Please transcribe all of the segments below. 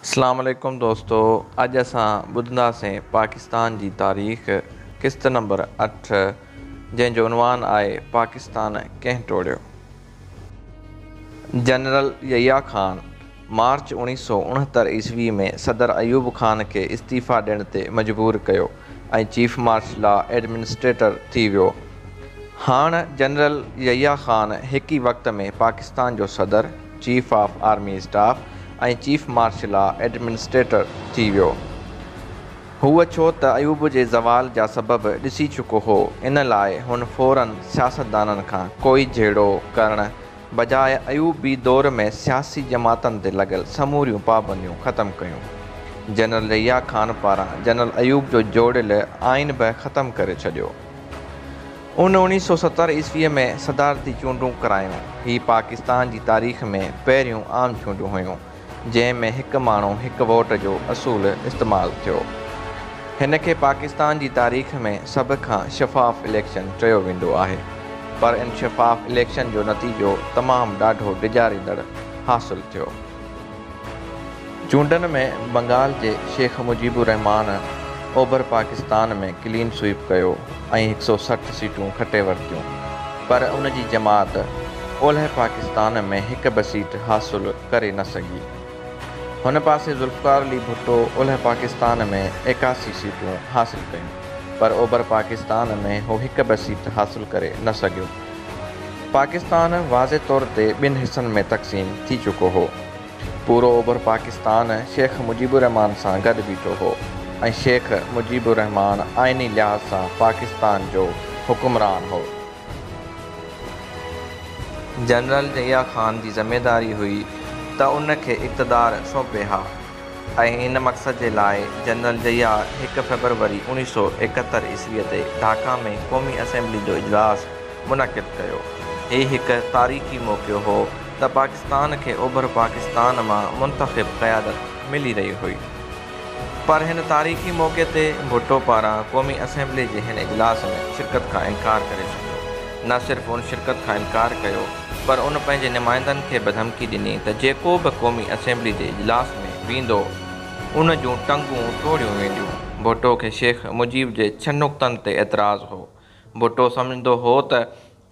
अलैकुम दोस्तो, अॼु असां ॿुधंदासीं पाकिस्तान जी तारीख़ क़िस्त नंबर 8 जंहिंजो उनवान आहे पाकिस्तान कंहिं टोड़ियो। जनरल यहिया ख़ान मार्च 1969 ईस्वी में सदर अयूब ख़ान खे इस्तीफ़ा ॾियण ते मजबूर कयो ऐं चीफ मार्शल एडमिनिस्ट्रेटर थी वियो। हाणे जनरल यहिया ख़ान हिक ई वक़्त में पाकिस्तान जो सदर, चीफ ऑफ आर्मी स्टाफ ऐं चीफ मार्शल एडमिनिस्ट्रेटर थी वियो। हूअ छो त अयूब जे ज़वाल जा सबब ॾिसी चुको हो, इन लाइ हुन फ़ौरन सियासतदाननि खां कोई जहिड़ो करण बजाए अयूबी दौर में सियासी जमातनि ते लॻल समूरियूं पाबंदियूं ख़तमु कयूं। जनरल यहिया ख़ान पारां जनरल अयूब जो जोड़ियल आइन बि ख़तमु करे छॾियो। 1970 ईस्वीअ में सदारती चूंडूं करायूं। ही पाकिस्तान जी तारीख़ में पहिरियों आम चूंडूं हुयूं जंहिं में हिकु माण्हू हिकु वोट जो असूल इस्तेमालु थियो। हिन खे पाकिस्तान जी तारीख़ में सभ खां शफ़ाफ़ इलेक्शन चयो वेंदो आहे, पर इन शफ़ाफ़ इलेक्शन जो नतीजो तमामु ॾाढो डिॼारींदड़ हासिलु थियो। चूंडनि में बंगाल जे शेख मुजीबुर रहमान ओभर पाकिस्तान में क्लीन स्वीप कयो ऐं 160 सीटूं खटे वरितियूं, पर उन जी जमात ओलह पाकिस्तान में हिकु बि सीट हासिलु करे न सघी। हुन पासे ज़ुल्फ़िकार अली भुट्टो ओलह पाकिस्तान में 81 सीटूं हासिलु कयूं, पर ओभर पाकिस्तान में हू हिकु बि सीट हासिलु करे न सघियो। पाकिस्तान वाज़े तौर ते ॿिनि हिसनि में तक़सीम थी चुको हो। पूरो ओभर पाकिस्तान शेख मुजीबुर रहमान सां गॾु बीठो हो ऐं शेख मुजीबुर रहमान आइनी लिहाज़ सां पाकिस्तान जो हुकुमरान हो। जनरल यहिया ख़ान जी ज़िमेदारी हुई त उन खे इक़्तिदार सौंपे हा ऐं इन मक़सद जे लाइ जनरल यहिया 1 फरवरी 1971 ईस्वीअ ते ढाका में क़ौमी असेंबली जो इजलास मुनक़िद कयो। हीउ हिकु तारीख़ी मौक़ो हो त पाकिस्तान खे ओभर पाकिस्तान मां मुंतख़िब क़यादत मिली रही हुई, पर हिन तारीख़ी मौक़े ते भुट्टो पारां क़ौमी असेंबली जे हिन इजलास में शिरकत खां इनकार करे छॾियो। न सिर्फ़ु उन शिरकत खां इनकार कयो, पर उन पंहिंजे नुमाइंदनि खे बि धमकी ॾिनी त जेको बि क़ौमी असेंबली जे इजलास में वेंदो उन जूं टंगूं तोड़ियूं वेंदियूं। भुट्टो खे शेख मुजीब जे 6 नुक़्तनि ते एतिराज़ु हो। भुट्टो सम्झंदो हो त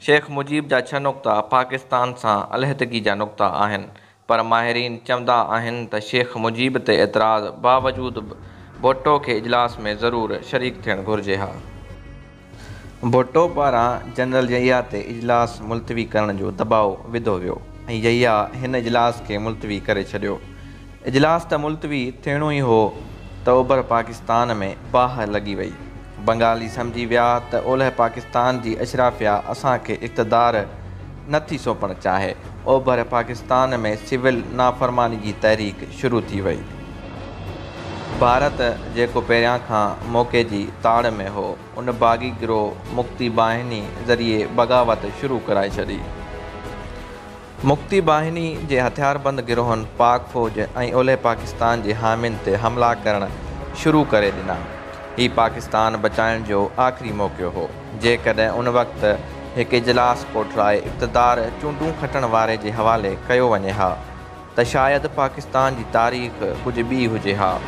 शेख मुजीब जा 6 नुक़्ता पाकिस्तान सां अलहदगी जा नुक़्ता आहिनि, पर माहिरीन चवंदा आहिनि त शेख मुजीब ते एतिराज़ बावजूद बि भुट्टो खे इजलास में ज़रूरु शरीक थियणु घुरिजे हा। भुट्टो पारां जनरल यहिया ते इजलास मुलतवी करण जो दबाउ विधो वियो ऐं यहिया हिन इजलास खे मुलतवी करे छॾियो। इजलास त मुलतवी थियणो ई हो त ओभर पाकिस्तान में बाहि लॻी वई। बंगाली सम्झी विया त ओलह पाकिस्तान जी अशराफिया असांखे इक़्तिदार नथी सौंपणु चाहे। ओभर पाकिस्तान में सिविल नाफ़रमानी जी तहरीक शुरू थी वई। भारत जेको पहिरियां खां मौक़े जी ताड़ में हो, उन बाग़ी गिरोह मुक्ति बाहिनी ज़रिए बग़ावत शुरू कराए छॾी। मुक्ति बाहिनी जे हथियारबंद गिरोहनि पाक फ़ौज ऐं ओलह पाकिस्तान जे हामियुनि ते हमला करणु शुरू करे ॾिना। हीउ पाकिस्तान बचाइण जो आख़िरी मौक़ो हो। जेकॾहिं उन वक़्तु हिकु इजलास कोठराए इक़्तिदार चूंडूं खटण वारे जे हवाले कयो वञे हा त शायदि पाकिस्तान जी तारीख़ कुझु ॿी हुजे हा।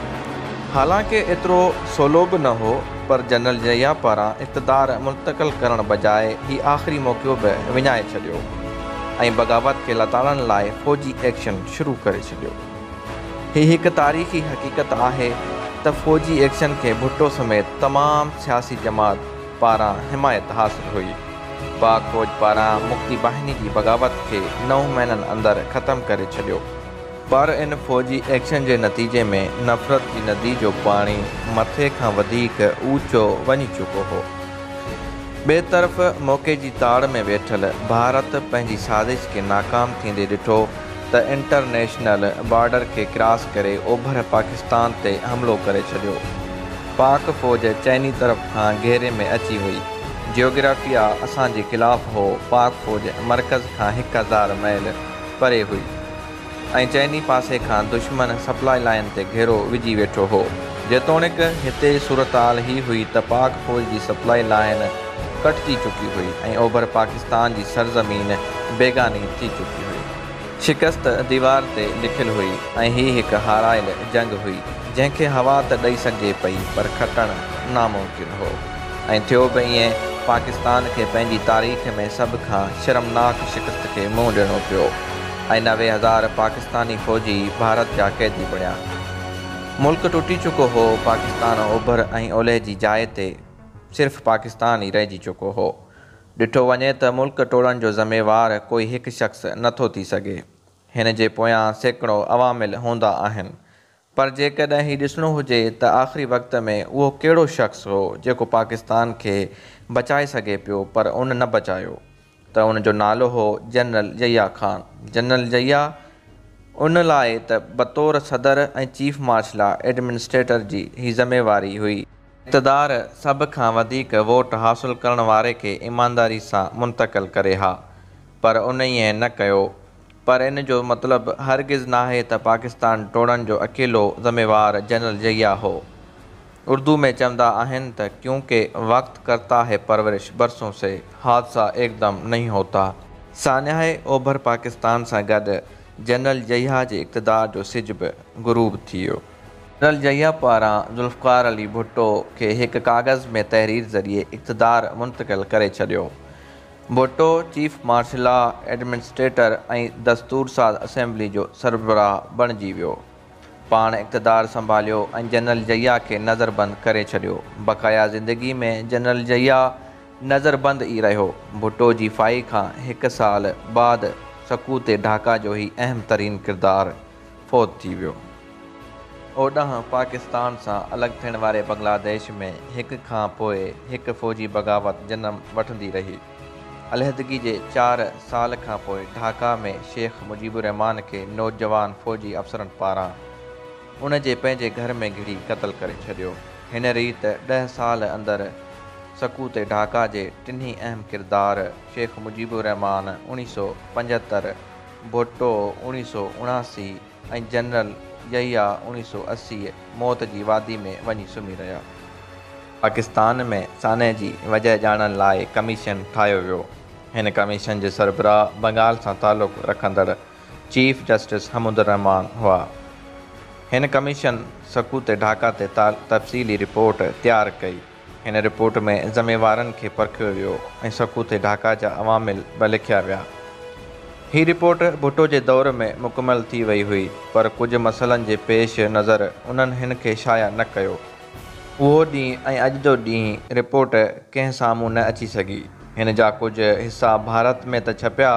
हालांकि एतिरो सवलो बि न हो, पर जनरल यहिया पारां इक़्तिदार मुंतक़िल करण बजाए ही आख़िरी मौक़ो बि विञाए छॾियो ऐं बग़ावत खे लताड़ण लाइ फ़ौजी एक्शन शुरू करे छॾियो। हीउ हिकु तारीख़ी हक़ीक़त आहे त फ़ौजी एक्शन खे भुट्टो समेत तमामु सियासी जमात पारां हिमायत हासिलु हुई। पाक फ़ौज पारां मुक्ति बाहिनी जी बग़ावत खे 9 महीननि अंदरि ख़तमु करे छॾियो, पर इन फ़ौजी एक्शन जे नतीजे में नफ़रत जी नदी जो पाणी मथे खां वधीक ऊचो वञी चुको हो। ॿिए तरफ़ मौक़े जी ताड़ में वेठल भारत पंहिंजी साज़िश खे नाकाम थींदे ॾिठो त इंटरनेशनल बॉर्डर खे क्रॉस करे ओभर पाकिस्तान ते हमिलो करे छॾियो। पाक फ़ौज चइनी तरफ़ खां घेरे में अची वई। जियोग्राफिया असांजे ख़िलाफ़ु हो। पाक फ़ौज मर्कज़ खां 1000 माइल परे हुई ऐं चइनी पासे खां दुश्मन सप्लाई लाइन ते घेरो विझी वेठो हो। जेतोणीकि हिते सूरताल ही हुई त पाक फ़ौज जी सप्लाई लाइन कटिजी चुकी हुई ऐं ओभर पाकिस्तान जी सरज़मीन बेगानी थी चुकी हुई। शिकस्त दीवार ते लिखियलु हुई ऐं हीअ हिकु हारायल जंग हुई जंहिंखे हवा त ॾेई सघिजे पई पर खटणु नामुमकिन हो। ऐं थियो बि ईअं, पाकिस्तान खे पंहिंजी तारीख़ में सभ खां शर्मनाक शिकस्त खे मुंहुं ॾियणो पियो ऐं 90,000 पाकिस्तानी फ़ौजी भारत जा क़ैदी बणिया। मुल्क टुटी चुको हो। पाकिस्तान ओभर ऐं ओलह जी जाइ ते सिर्फ़ु पाकिस्तान ई रहिजी चुको हो। ॾिठो वञे त मुल्क टोड़ण जो ज़िम्मेवार कोई हिकु शख़्स नथो थी सघे। हिन जे पोयां सैकड़ो अवामिल हूंदा आहिनि, पर जेकॾहिं ही ॾिसणो हुजे त आख़िरी वक़्त में उहो कहिड़ो शख़्स हो जेको पाकिस्तान खे बचाए सघे पियो पर उन न बचायो, त उन जो नालो हो जनरल ज़रिया ख़ान। जनरल ज़रिया उन लाइ त बतौर सदर ऐं चीफ मार्शल एडमिनिस्ट्रेटर जी ही ज़िम्मेवारी हुई इक़्तिदार सभ खां वधीक वोट हासिलु करण वारे खे ईमानदारी सां मुंतक़िल करे हा, पर उन ईअं न कयो। पर इन जो मतिलबु हरगिज़ नाहे त पाकिस्तान टोड़ण जो अकेलो ज़िम्मेवार जनरल ज़रिया हो। उर्दू में चवंदा आहिनि त क्योंकि वक़्त करता है परवरिश बरसों से, हादसा एकदम नहीं होता। सानियाए ओभर पाकिस्तान सां गॾु जनरल ज़रिया जे इक़्तिदार जो सिज बि ग़ुरूब थी वियो। जनरल ज़रिया पारां ज़ुल्फ़िकार अली भुट्टो खे हिकु काग़ज़ में तहरीर ज़रिए इक़्तिदार मुंतक़िल करे छॾियो। भुट्टो चीफ मार्शल एडमिनिस्ट्रेटर ऐं दस्तूर साज़ असेंबली जो सरबराह बणिजी वियो। पाण इक़्तिदार संभालियो ऐं जनरल ज़रिया खे नज़रबंद करे छॾियो। बक़ाया ज़िंदगी में जनरल ज़रिया नज़रबंद ई रहियो। भुट्टो जी फाई खां 1 साल बाद सकूत ढाका जो ही अहम तरीन किरदारु फ़ौत थी वियो। ओॾांहुं पाकिस्तान सां अलॻि थियण वारे बांग्लादेश में हिक खां पोइ हिकु फ़ौजी बग़ावत जनम वठंदी रही। अलहदगी जे 4 साल खां पोइ ढाका में शेख मुजीबुर रहमान खे नौजवान फ़ौजी अफ़सरनि पारां उन जे पंहिंजे घर में घिड़ी क़तल करे छॾियो। हिन रीति 10 साल अंदरि सकूत ढाका जे टिन्ही अहम किरदार शेख मुजीबुर रहमान 1975, भुट्टो 1979 ऐं जनरल ज़रिया 1980 मौत जी वादी में वञी सुम्ही रहिया। पाकिस्तान में सान्हे जी वजह ॼाणण लाइ कमीशन ठाहियो वियो। हिन कमीशन जे सरबराह बंगाल सां तालुक़ रखंदड़ चीफ जस्टिस हमूद रहमान हुआ। हिन कमीशन सकूत ढाका ते तफ़सीली रिपोर्ट तयारु कई। हिन रिपोर्ट में ज़िम्मेवारनि खे परखियो वियो ऐं सकूत ढाका जा अवामिल बि लिखिया विया। ही रिपोर्ट भुट्टो जे दौर में मुकमल थी वई हुई, पर कुझु मसइलनि जे पेश नज़र उन्हनि हिन खे शाया न कयो। उहो ॾींहुं ऐं अॼु जो ॾींहुं रिपोर्ट कंहिं साम्हूं न अची सघी। हिन जा कुझु हिसा भारत में त छपिया,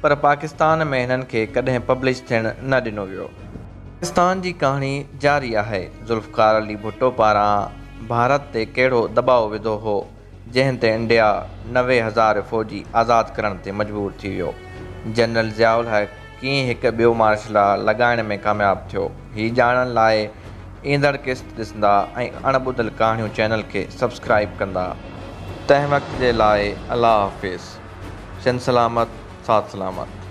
पर पाकिस्तान में हिननि खे कॾहिं पब्लिश थियणु न ॾिनो वियो। पाकिस्तान जी कहाणी जारी आहे। ज़ुल्फ़िकार अली भुट्टो पारां भारत ते कहिड़ो दॿाउ विधो हो जंहिं ते इंडिया 90,000 फ़ौजी आज़ादु करण ते मजबूर थी वियो। जनरल ज़ियाउल हक़ कीअं हिकु ॿियो मार्शल लॻाइण में कामयाबु थियो, हीअ ॼाणण लाइ ईंदड़ क़िस्त ॾिसंदा ऐं अणॿुधल कहाणियूं चैनल खे सब्सक्राइब कंदा। तंहिं वक़्त जे लाइ अल्लाह हाफ़िज़। सिंध सलामत, साथ सलामत।